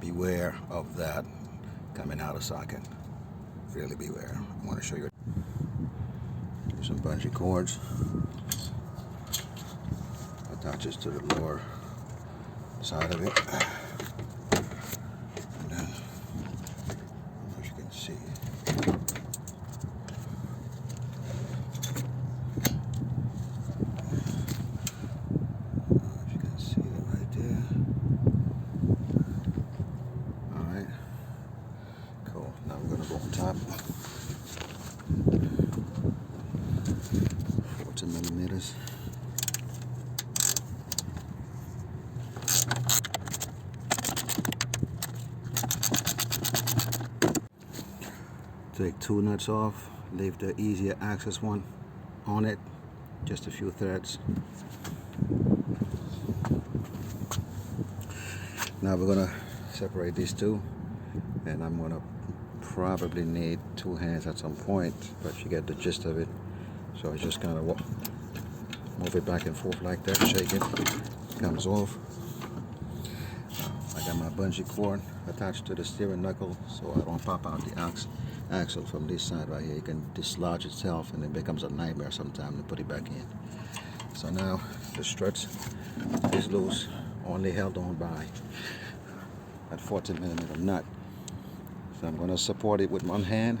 Beware of that coming out of socket. Really beware. I want to show you some bungee cords. Attaches to the lower side of it. And then, as you can see, it right there. Alright, cool. Now we're going to go on top. 14 millimeters. Take 2 nuts off, leave the easier access one on it, just a few threads. Now we're gonna separate these two, and I'm gonna probably need 2 hands at some point, but you get the gist of it. So I just kind of move it back and forth like that, shake it, comes off. I got my bungee cord attached to the steering knuckle so I don't pop out the axle from this side right here. It can dislodge itself and it becomes a nightmare sometimes to put it back in. So now the struts is loose, only held on by that 40mm nut. So I'm going to support it with one hand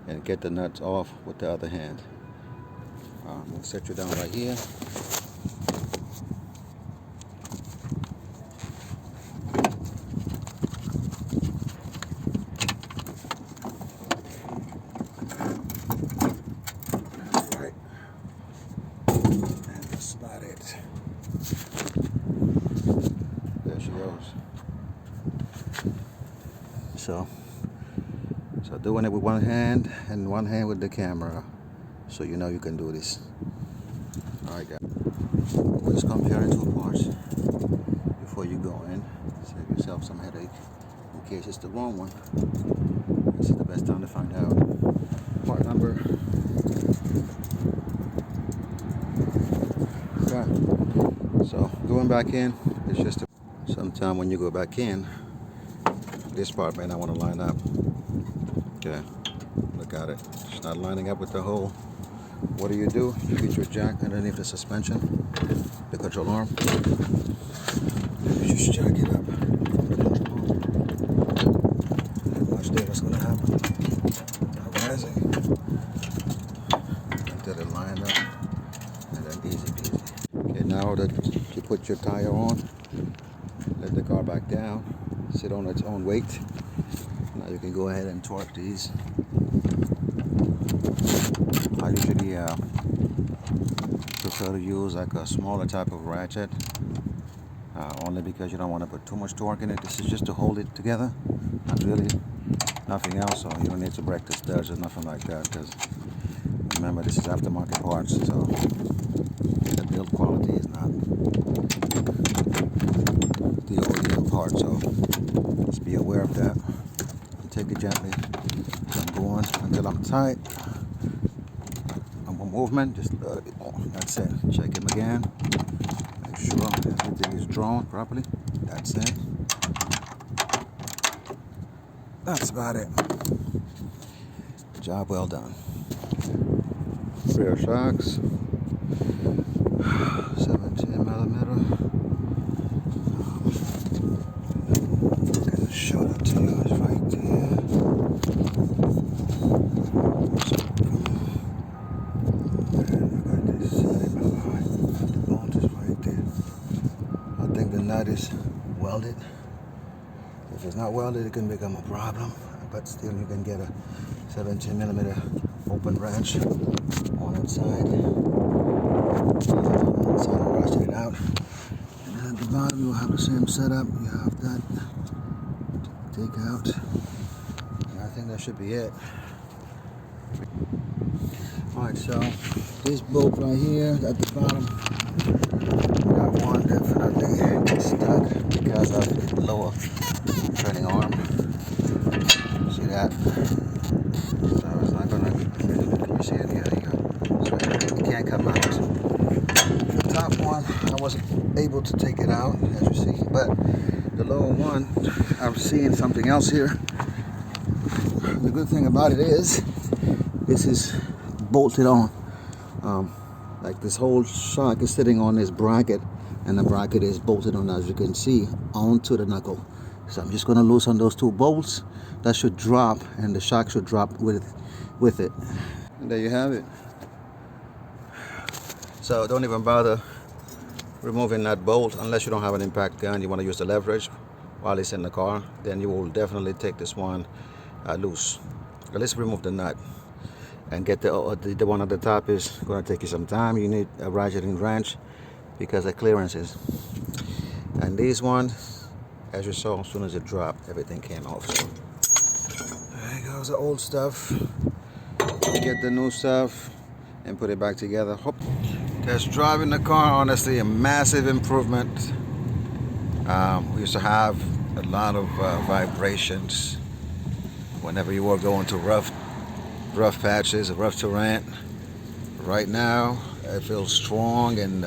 and get the nuts off with the other hand. I'm going to set you down right here. Right. And that's about it. There she goes. So doing it with one hand and one hand with the camera, so you know you can do this. Alright guys, always compare the two parts before you go in. Save yourself some headache in case it's the wrong one. This is the best time to find out. Part number. Okay. So going back in, it's just sometime when you go back in, this part may not want to line up. Okay, look at it. It's not lining up with the hole. What do? You get your jack underneath the suspension, the control arm. You just jack it up. Watch there, what's going to happen. Now rising until it line up, and then easy peasy. Okay, now that you put your tire on, let the car back down, sit on its own weight. Now you can go ahead and torque these. I usually prefer to use like a smaller type of ratchet, only because you don't want to put too much torque in it. This is just to hold it together, not really nothing else. So you don't need to break the studs or nothing like that, because remember, this is aftermarket parts, so the build quality is not the OEM part. So just be aware of that. Take it gently. I'm going until I'm tight. One movement, just let it on. That's it. Check him again. Make sure everything is drawn properly. That's it. That's about it. Job well done. Rear shocks. 17mm. I'm gonna show that to you. It's right there. Nut is welded. If it's not welded, it can become a problem, but still you can get a 17mm open wrench on its side. So I'll ratchet it out. And then at the bottom you'll have the same setup. You have that to take out. And I think that should be it. Alright, so this bolt right here at the bottom, that one definitely stuck because of the lower turning arm. See that? So it's not gonna, let me see it here. There you go. So it can't come out. The top one, I wasn't able to take it out, as you see, but the lower one, I'm seeing something else here. The good thing about it is, this is bolted on. Like this whole shock is sitting on this bracket, and the bracket is bolted on, as you can see, onto the knuckle. So I'm just going to loosen those two bolts. That should drop, and the shock should drop with it. And there you have it. So don't even bother removing that bolt unless you don't have an impact gun. You want to use the leverage while it's in the car. Then you will definitely take this one loose. But let's remove the nut and get the one at the top. Is going to take you some time. You need a ratcheting wrench because the clearances. And these ones, as you saw, as soon as it dropped, everything came off. So there goes the old stuff. Get the new stuff and put it back together. Just driving the car, honestly, a massive improvement. We used to have a lot of vibrations whenever you were going to rough patches, rough terrain, Right now, it feels strong and